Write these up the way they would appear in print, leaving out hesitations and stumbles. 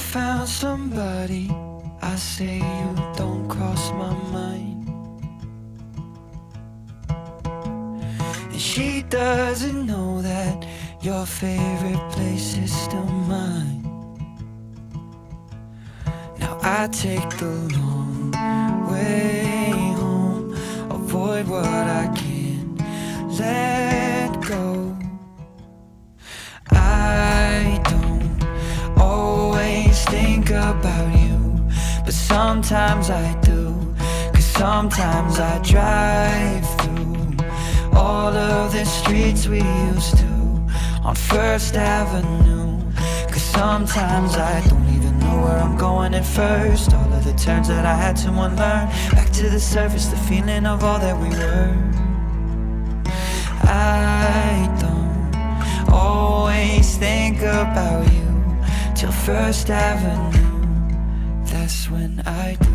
found somebody, I say you don't cross my mind. And she doesn't know that your favorite place is still mine. Now I take the long way home, avoid what I can't let go. I don't always think about you, but sometimes I do, 'cause sometimes I drive through all of the streets we used to on First Avenue. 'Cause sometimes I don't even know where I'm going at first. All of the turns that I had to unlearn, back to the surface, the feeling of all that we were. I don't always think about you till First Avenue, that's when I do.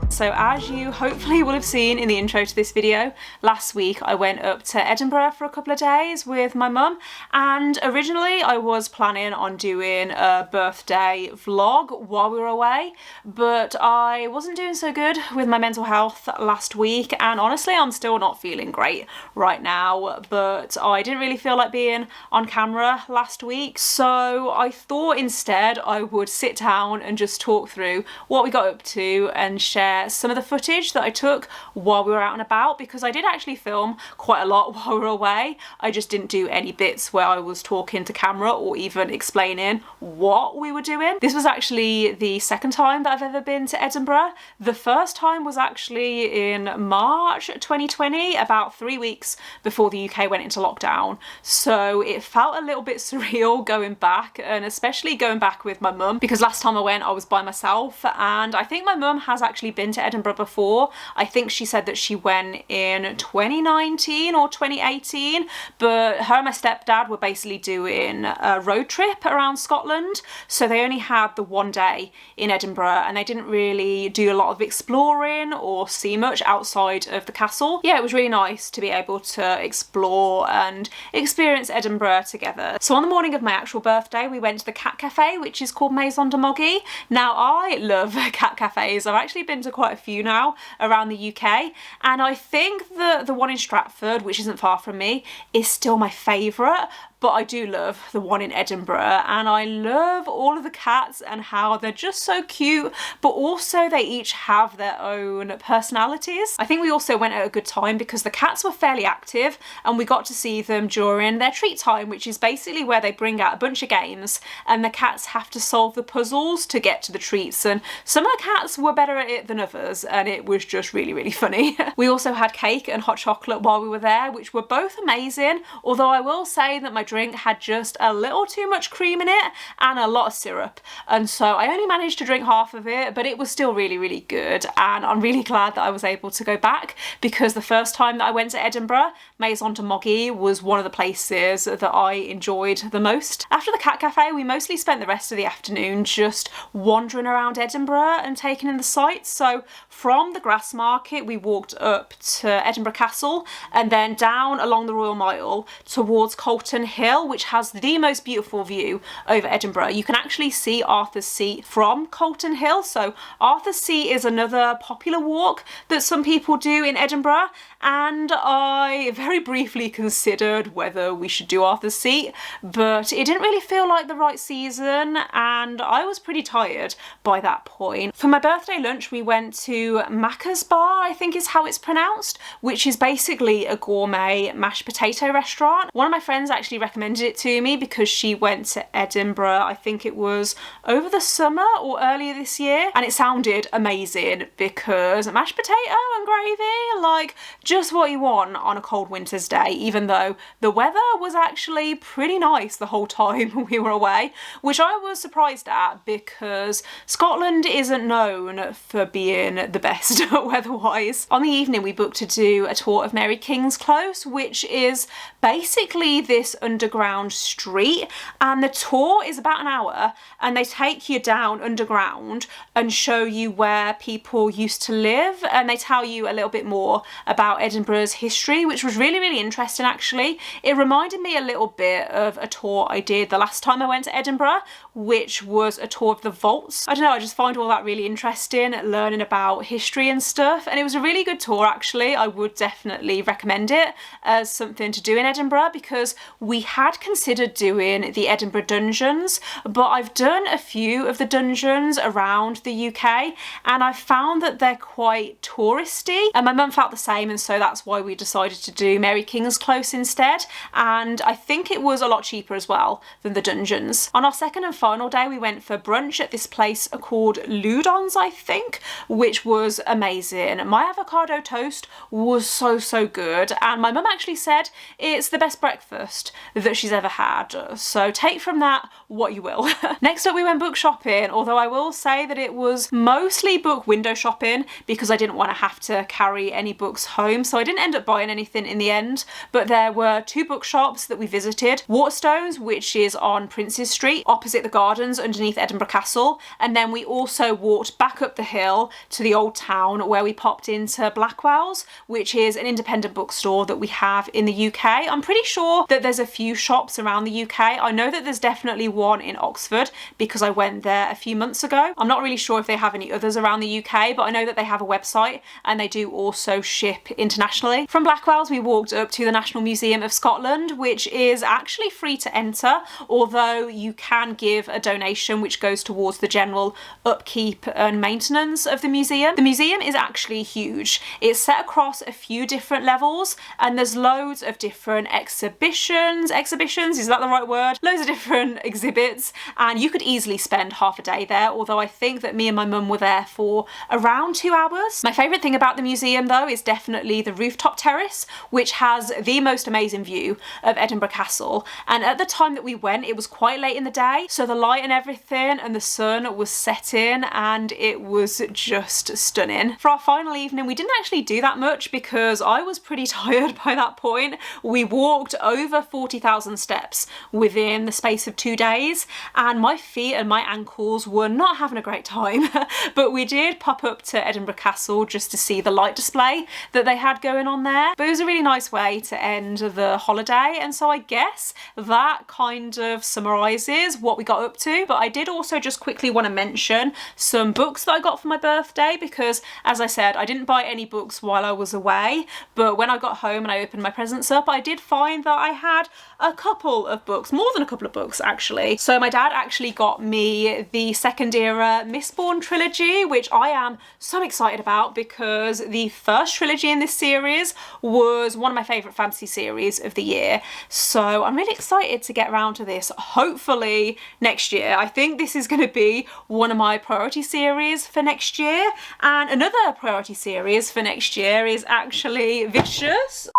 So as you hopefully will have seen in the intro to this video, last week I went up to Edinburgh for a couple of days with my mum, and originally I was planning on doing a birthday vlog while we were away, but I wasn't doing so good with my mental health last week, and honestly I'm still not feeling great right now, but I didn't really feel like being on camera last week, so I thought instead I would sit down and just talk through what we got up to and share some of the footage that I took while we were out and about, because I did actually film quite a lot while we were away. I just didn't do any bits where I was talking to camera or even explaining what we were doing. This was actually the second time that I've ever been to Edinburgh. The first time was actually in March 2020, about 3 weeks before the UK went into lockdown. So it felt a little bit surreal going back, and especially going back with my mum, because last time I went I was by myself, and I think my mum has actually been to Edinburgh before. I think she said that she went in 2019 or 2018, but her and my stepdad were basically doing a road trip around Scotland, so they only had the one day in Edinburgh and they didn't really do a lot of exploring or see much outside of the castle. Yeah, it was really nice to be able to explore and experience Edinburgh together. So on the morning of my actual birthday we went to the cat cafe, which is called Maison de Moggy. Now I love cat cafes. I've actually been to quite a few now around the UK, and I think that the one in Stratford, which isn't far from me, is still my favourite. But I do love the one in Edinburgh, and I love all of the cats and how they're just so cute, but also they each have their own personalities. I think we also went at a good time because the cats were fairly active and we got to see them during their treat time, which is basically where they bring out a bunch of games and the cats have to solve the puzzles to get to the treats, and some of the cats were better at it than others, and it was just really, really funny. We also had cake and hot chocolate while we were there, which were both amazing, although I will say that my drink had just a little too much cream in it and a lot of syrup, and so I only managed to drink half of it, but it was still really, really good, and I'm really glad that I was able to go back, because the first time that I went to Edinburgh, Maison de Moggy was one of the places that I enjoyed the most. After the cat cafe we mostly spent the rest of the afternoon just wandering around Edinburgh and taking in the sights. So from the grass market we walked up to Edinburgh Castle and then down along the Royal Mile towards Colton Hill, which has the most beautiful view over Edinburgh. You can actually see Arthur's Seat from Colton Hill. So Arthur's Seat is another popular walk that some people do in Edinburgh, and I very briefly considered whether we should do Arthur's Seat, but it didn't really feel like the right season and I was pretty tired by that point. For my birthday lunch we went to Macca's Bar, I think is how it's pronounced, which is basically a gourmet mashed potato restaurant. One of my friends actually recommended it to me because she went to Edinburgh, I think it was over the summer or earlier this year, and it sounded amazing because mashed potato and gravy, like just what you want on a cold winter's day, even though the weather was actually pretty nice the whole time we were away, which I was surprised at because Scotland isn't known for being the best weather-wise. On the evening we booked to do a tour of Mary King's Close, which is basically this underground street, and the tour is about an hour, and they take you down underground and show you where people used to live, and they tell you a little bit more about Edinburgh's history, which was really, really interesting actually. It reminded me a little bit of a tour I did the last time I went to Edinburgh, which was a tour of the vaults. I don't know, I just find all that really interesting, learning about history and stuff, and it was a really good tour actually. I would definitely recommend it as something to do in Edinburgh, because we had considered doing the Edinburgh dungeons, but I've done a few of the dungeons around the UK and I found that they're quite touristy, and my mum felt the same, and so that's why we decided to do Mary King's Close instead, and I think it was a lot cheaper as well than the dungeons. On our second and final day we went for brunch at this place called Ludon's, I think, which was amazing. My avocado toast was so good, and my mum actually said it's the best breakfast that she's ever had, so take from that what you will. Next up we went book shopping, although I will say that it was mostly book window shopping because I didn't want to have to carry any books home, so I didn't end up buying anything in the end. But there were two bookshops that we visited: Waterstones, which is on Princes Street opposite the gardens underneath Edinburgh Castle, and then we also walked back up the hill to the old town where we popped into Blackwell's, which is an independent bookstore that we have in the UK. I'm pretty sure that there's a few shops around the UK. I know that there's definitely one in Oxford because I went there a few months ago. I'm not really sure if they have any others around the UK, but I know that they have a website and they do also ship internationally. From Blackwell's we walked up to the National Museum of Scotland, which is actually free to enter, although you can give a donation which goes towards the general upkeep and maintenance of the museum. The museum is actually huge. It's set across a few different levels and there's loads of different exhibitions, is that the right word? Loads of different exhibits, and you could easily spend half a day there, although I think that me and my mum were there for around 2 hours. My favourite thing about the museum though is definitely the rooftop terrace, which has the most amazing view of Edinburgh Castle, and at the time that we went it was quite late in the day, so the light and everything and the sun was setting and it was just stunning. For our final evening we didn't actually do that much because I was pretty tired by that point. We walked over 40,000 steps within the space of 2 days and my feet and my ankles were not having a great time, but we did pop up to Edinburgh Castle just to see the light display that they had going on there. But it was a really nice way to end the holiday, and so I guess that kind of summarises what we got up to. But I did also just quickly want to mention some books that I got for my birthday, because as I said I didn't buy any books while I was away, but when I got home and I opened my presents up I did find that I had a couple of books, more than a couple of books actually. So my dad actually got me the Second Era Mistborn trilogy, which I am so excited about because the first trilogy in this series was one of my favourite fantasy series of the year. So I'm really excited to get around to this, hopefully next year. I think this is going to be one of my priority series for next year, and another priority series for next year is actually Vicious.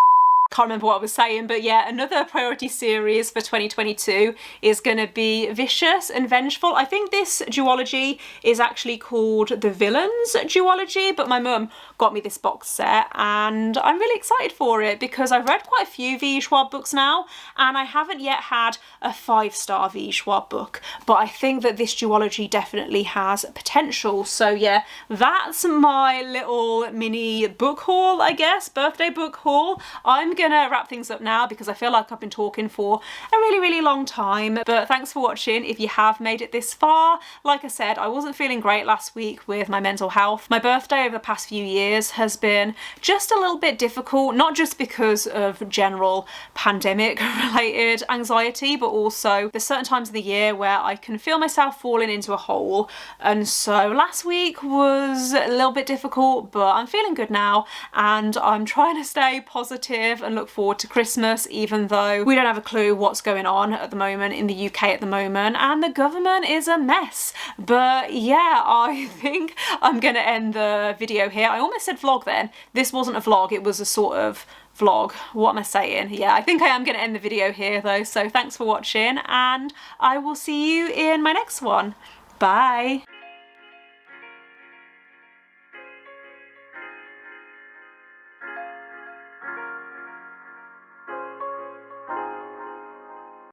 Can't remember what I was saying, but yeah, another priority series for 2022 is going to be Vicious and Vengeful. I think this duology is actually called the Villains duology, but my mum got me this box set and I'm really excited for it because I've read quite a few V. Schwab books now and I haven't yet had a 5-star V. Schwab book, but I think that this duology definitely has potential. So yeah, that's my little mini book haul, I guess, birthday book haul. I'm gonna wrap things up now because I feel like I've been talking for a really long time, but thanks for watching if you have made it this far. Like I said, I wasn't feeling great last week with my mental health. My birthday over the past few years has been just a little bit difficult, not just because of general pandemic related anxiety, but also there's certain times of the year where I can feel myself falling into a hole, and so last week was a little bit difficult, but I'm feeling good now and I'm trying to stay positive and look forward to Christmas, even though we don't have a clue what's going on at the moment in the UK at the moment and the government is a mess. But yeah, I think I'm gonna end the video here. I almost said vlog then. This wasn't a vlog, it was a sort of vlog. What am I saying? Yeah, I think I am going to end the video here though, so thanks for watching and I will see you in my next one. Bye!